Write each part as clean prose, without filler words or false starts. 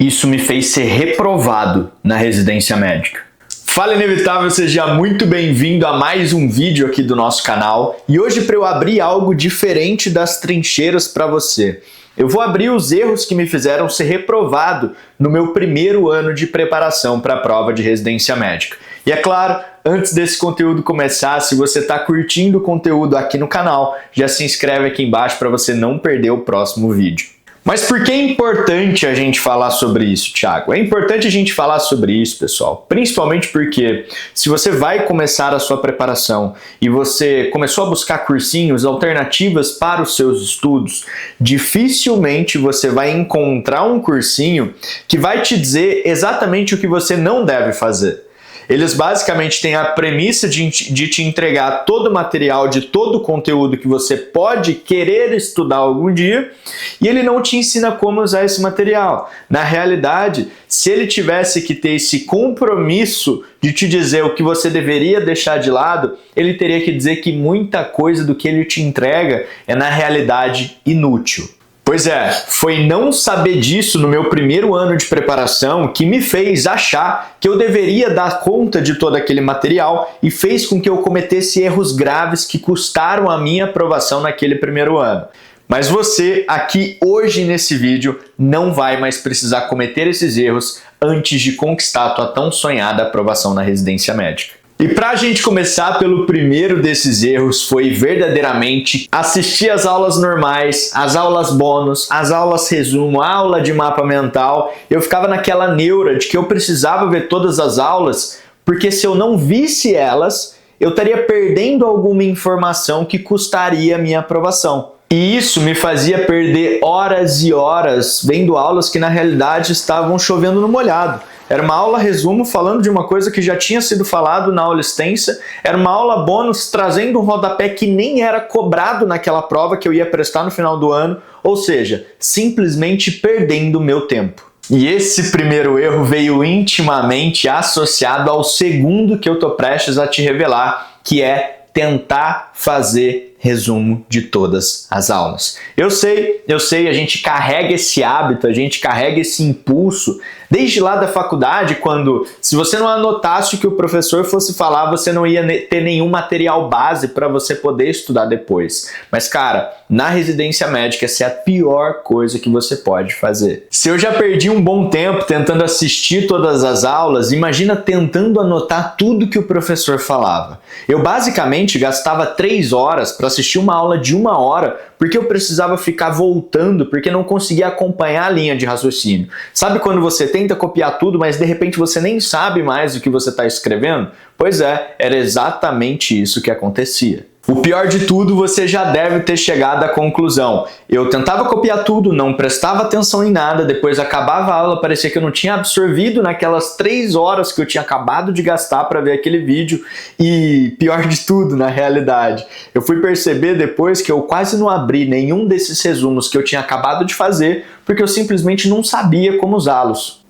Isso me fez ser reprovado na residência médica. Fala Inevitável, seja muito bem-vindo a mais um vídeo aqui do nosso canal. E hoje, para eu abrir algo diferente das trincheiras para você, eu vou abrir os erros que me fizeram ser reprovado no meu primeiro ano de preparação para a prova de residência médica. E é claro, antes desse conteúdo começar, se você está curtindo o conteúdo aqui no canal, já se inscreve aqui embaixo para você não perder o próximo vídeo. Mas por que é importante a gente falar sobre isso, Thiago? É importante a gente falar sobre isso, pessoal, principalmente porque se você vai começar a sua preparação e você começou a buscar cursinhos, alternativas para os seus estudos, dificilmente você vai encontrar um cursinho que vai te dizer exatamente o que você não deve fazer. Eles basicamente têm a premissa de te entregar todo o material, de todo o conteúdo que você pode querer estudar algum dia, e ele não te ensina como usar esse material. Na realidade, se ele tivesse que ter esse compromisso de te dizer o que você deveria deixar de lado, ele teria que dizer que muita coisa do que ele te entrega é, na realidade, inútil. Pois é, foi não saber disso no meu primeiro ano de preparação que me fez achar que eu deveria dar conta de todo aquele material e fez com que eu cometesse erros graves que custaram a minha aprovação naquele primeiro ano. Mas você, aqui hoje nesse vídeo, não vai mais precisar cometer esses erros antes de conquistar a tua tão sonhada aprovação na residência médica. E para a gente começar pelo primeiro desses erros foi verdadeiramente assistir as aulas normais, as aulas bônus, as aulas resumo, a aula de mapa mental. Eu ficava naquela neura de que eu precisava ver todas as aulas, porque se eu não visse elas, eu estaria perdendo alguma informação que custaria a minha aprovação. E isso me fazia perder horas e horas vendo aulas que na realidade estavam chovendo no molhado. Era uma aula resumo falando de uma coisa que já tinha sido falado na aula extensa, era uma aula bônus trazendo um rodapé que nem era cobrado naquela prova que eu ia prestar no final do ano, ou seja, simplesmente perdendo o meu tempo. E esse primeiro erro veio intimamente associado ao segundo que eu tô prestes a te revelar, que é tentar fazer resumo de todas as aulas. Eu sei, a gente carrega esse hábito, a gente carrega esse impulso desde lá da faculdade, quando se você não anotasse o que o professor fosse falar, você não ia ter nenhum material base para você poder estudar depois. Mas cara, na residência médica essa é a pior coisa que você pode fazer. Se eu já perdi um bom tempo tentando assistir todas as aulas, imagina tentando anotar tudo que o professor falava. Eu basicamente gastava 3 horas para assistir uma aula de 1 hora, porque eu precisava ficar voltando, porque não conseguia acompanhar a linha de raciocínio. Sabe quando você tenta copiar tudo, mas de repente você nem sabe mais o que você está escrevendo? Pois é, era exatamente isso que acontecia. O pior de tudo, você já deve ter chegado à conclusão. Eu tentava copiar tudo, não prestava atenção em nada, depois acabava a aula, parecia que eu não tinha absorvido naquelas 3 horas que eu tinha acabado de gastar para ver aquele vídeo. E pior de tudo, na realidade, eu fui perceber depois que eu quase não abri nenhum desses resumos que eu tinha acabado de fazer, porque eu simplesmente não sabia como usá-los.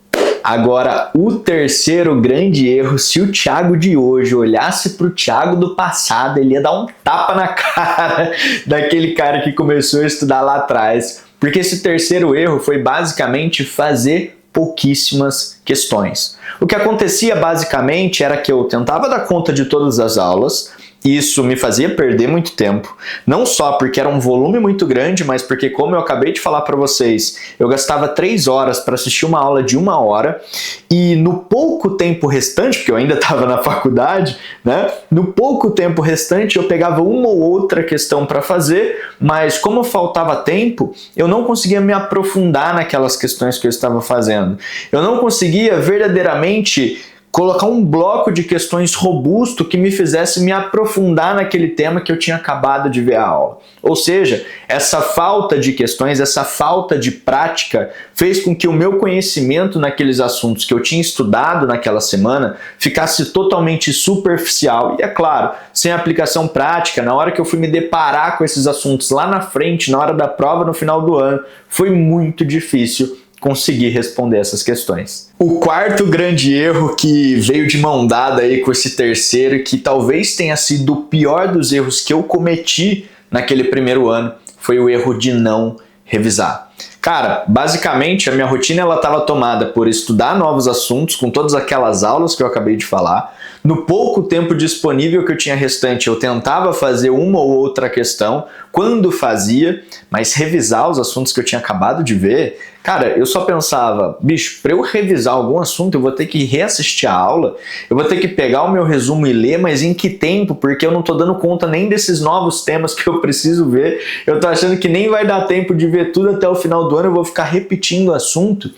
Agora, o terceiro grande erro, se o Thiago de hoje olhasse para o Thiago do passado, ele ia dar um tapa na cara daquele cara que começou a estudar lá atrás. Porque esse terceiro erro foi basicamente fazer pouquíssimas questões. O que acontecia basicamente era que eu tentava dar conta de todas as aulas, e isso me fazia perder muito tempo, não só porque era um volume muito grande, mas porque, como eu acabei de falar para vocês, eu gastava 3 horas para assistir uma aula de 1 hora, e no pouco tempo restante, porque eu ainda estava na faculdade, né? No pouco tempo restante eu pegava uma ou outra questão para fazer, mas como faltava tempo, eu não conseguia me aprofundar naquelas questões que eu estava fazendo. Eu não conseguia verdadeiramente colocar um bloco de questões robusto que me fizesse me aprofundar naquele tema que eu tinha acabado de ver a aula. Ou seja, essa falta de questões, essa falta de prática fez com que o meu conhecimento naqueles assuntos que eu tinha estudado naquela semana ficasse totalmente superficial. E é claro, sem aplicação prática, na hora que eu fui me deparar com esses assuntos lá na frente, na hora da prova no final do ano, foi muito difícil conseguir responder essas questões. O quarto grande erro que veio de mão dada aí com esse terceiro, que talvez tenha sido o pior dos erros que eu cometi naquele primeiro ano, foi o erro de não revisar. Cara, basicamente a minha rotina ela estava tomada por estudar novos assuntos com todas aquelas aulas que eu acabei de falar. No pouco tempo disponível que eu tinha restante, eu tentava fazer uma ou outra questão. Quando fazia, mas revisar os assuntos que eu tinha acabado de ver, cara, eu só pensava, bicho, para eu revisar algum assunto, eu vou ter que reassistir a aula, eu vou ter que pegar o meu resumo e ler, mas em que tempo? Porque eu não tô dando conta nem desses novos temas que eu preciso ver. Eu tô achando que nem vai dar tempo de ver tudo até o final do ano, eu vou ficar repetindo o assunto.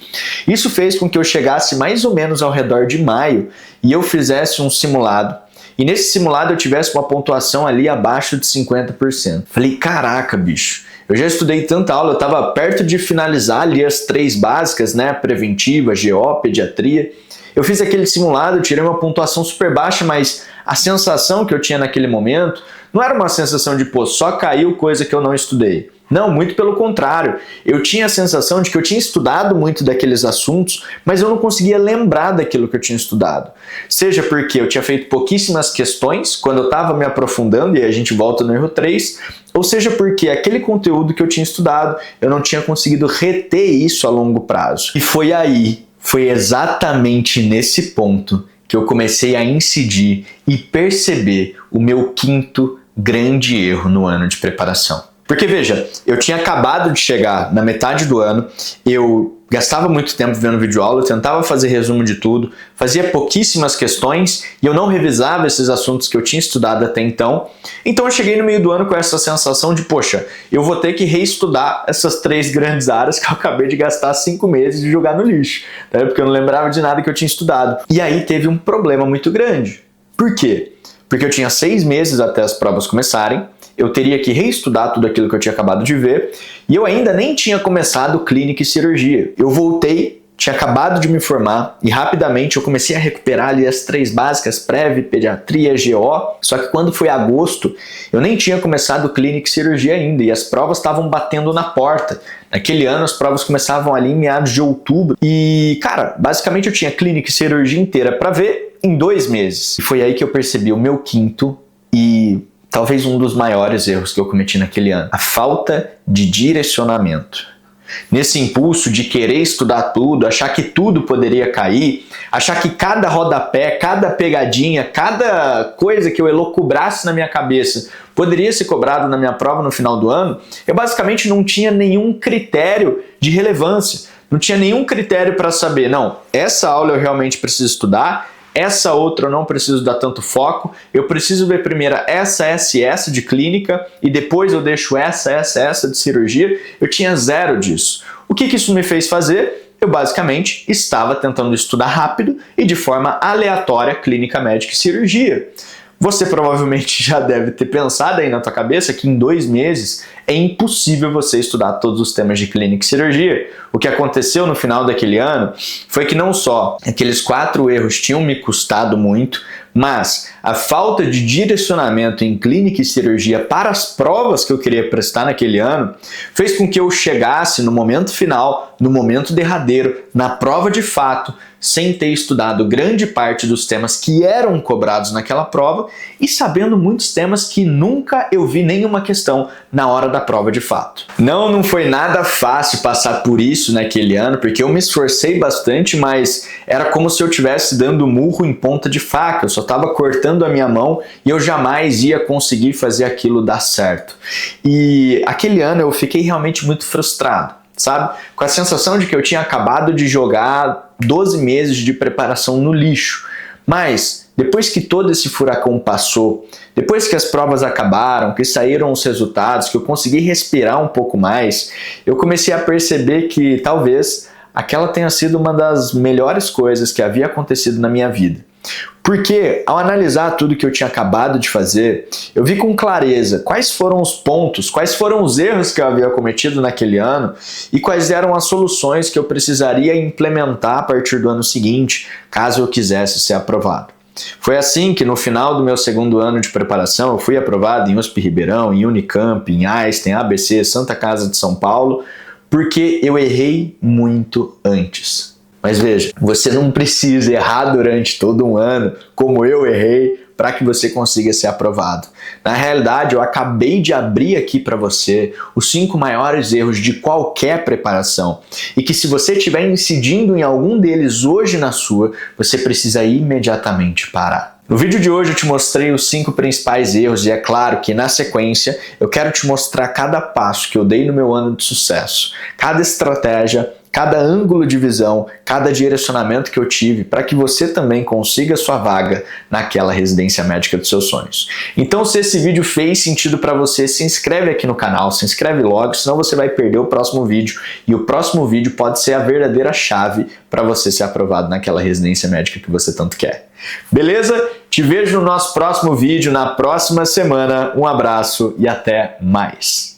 Isso fez com que eu chegasse mais ou menos ao redor de maio e eu fizesse um simulado. E nesse simulado eu tivesse uma pontuação ali abaixo de 50%. Falei, caraca, bicho, eu já estudei tanta aula, eu estava perto de finalizar ali as 3 básicas, né? Preventiva, GO, pediatria. Eu fiz aquele simulado, tirei uma pontuação super baixa, mas a sensação que eu tinha naquele momento não era uma sensação de, pô, só caiu coisa que eu não estudei. Não, muito pelo contrário. Eu tinha a sensação de que eu tinha estudado muito daqueles assuntos, mas eu não conseguia lembrar daquilo que eu tinha estudado. Seja porque eu tinha feito pouquíssimas questões quando eu estava me aprofundando, e a gente volta no erro 3, ou seja porque aquele conteúdo que eu tinha estudado, eu não tinha conseguido reter isso a longo prazo. E foi exatamente nesse ponto que eu comecei a incidir e perceber o meu 5º grande erro no ano de preparação. Porque veja, eu tinha acabado de chegar na metade do ano, eu gastava muito tempo vendo videoaula, eu tentava fazer resumo de tudo, fazia pouquíssimas questões e eu não revisava esses assuntos que eu tinha estudado até então. Então eu cheguei no meio do ano com essa sensação de, poxa, eu vou ter que reestudar essas 3 grandes áreas que eu acabei de gastar 5 meses de jogar no lixo, tá? Porque eu não lembrava de nada que eu tinha estudado. E aí teve um problema muito grande. Por quê? Porque eu tinha 6 meses até as provas começarem, eu teria que reestudar tudo aquilo que eu tinha acabado de ver, e eu ainda nem tinha começado clínica e cirurgia. Eu voltei, tinha acabado de me formar, e rapidamente eu comecei a recuperar ali as 3 básicas, Prev, pediatria, GO, só que quando foi agosto, eu nem tinha começado clínica e cirurgia ainda, e as provas estavam batendo na porta. Naquele ano as provas começavam ali em meados de outubro, e cara, basicamente eu tinha clínica e cirurgia inteira para ver em 2 meses. E foi aí que eu percebi o meu 5º e talvez um dos maiores erros que eu cometi naquele ano. A falta de direcionamento. Nesse impulso de querer estudar tudo, achar que tudo poderia cair, achar que cada rodapé, cada pegadinha, cada coisa que eu elucubrasse na minha cabeça poderia ser cobrado na minha prova no final do ano, eu basicamente não tinha nenhum critério de relevância. Não tinha nenhum critério para saber, não, essa aula eu realmente preciso estudar, essa outra eu não preciso dar tanto foco, eu preciso ver primeiro essa de clínica e depois eu deixo essa de cirurgia. Eu tinha 0 disso. O que isso me fez fazer? Eu basicamente estava tentando estudar rápido e de forma aleatória clínica, médica e cirurgia. Você provavelmente já deve ter pensado aí na tua cabeça que em 2 meses é impossível você estudar todos os temas de clínica e cirurgia. O que aconteceu no final daquele ano foi que não só aqueles 4 erros tinham me custado muito, mas a falta de direcionamento em clínica e cirurgia para as provas que eu queria prestar naquele ano fez com que eu chegasse no momento final, no momento derradeiro, na prova de fato, sem ter estudado grande parte dos temas que eram cobrados naquela prova e sabendo muitos temas que nunca eu vi nenhuma questão na hora da prova de fato. Não foi nada fácil passar por isso naquele ano, porque eu me esforcei bastante, mas era como se eu estivesse dando murro em ponta de faca, eu só estava cortando a minha mão e eu jamais ia conseguir fazer aquilo dar certo. E aquele ano eu fiquei realmente muito frustrado, sabe? Com a sensação de que eu tinha acabado de jogar 12 meses de preparação no lixo. Mas depois que todo esse furacão passou, depois que as provas acabaram, que saíram os resultados, que eu consegui respirar um pouco mais, eu comecei a perceber que talvez aquela tenha sido uma das melhores coisas que havia acontecido na minha vida. Porque ao analisar tudo que eu tinha acabado de fazer, eu vi com clareza quais foram os pontos, quais foram os erros que eu havia cometido naquele ano e quais eram as soluções que eu precisaria implementar a partir do ano seguinte, caso eu quisesse ser aprovado. Foi assim que no final do meu 2º ano de preparação eu fui aprovado em USP Ribeirão, em Unicamp, em Einstein, ABC, Santa Casa de São Paulo, porque eu errei muito antes. Mas veja, você não precisa errar durante todo um ano, como eu errei, para que você consiga ser aprovado. Na realidade, eu acabei de abrir aqui para você os 5 maiores erros de qualquer preparação e que se você estiver incidindo em algum deles hoje na sua, você precisa imediatamente parar. No vídeo de hoje eu te mostrei os 5 principais erros e é claro que na sequência eu quero te mostrar cada passo que eu dei no meu ano de sucesso, cada estratégia, cada ângulo de visão, cada direcionamento que eu tive para que você também consiga sua vaga naquela residência médica dos seus sonhos. Então, se esse vídeo fez sentido para você, se inscreve aqui no canal, se inscreve logo, senão você vai perder o próximo vídeo e o próximo vídeo pode ser a verdadeira chave para você ser aprovado naquela residência médica que você tanto quer. Beleza? Te vejo no nosso próximo vídeo na próxima semana. Um abraço e até mais.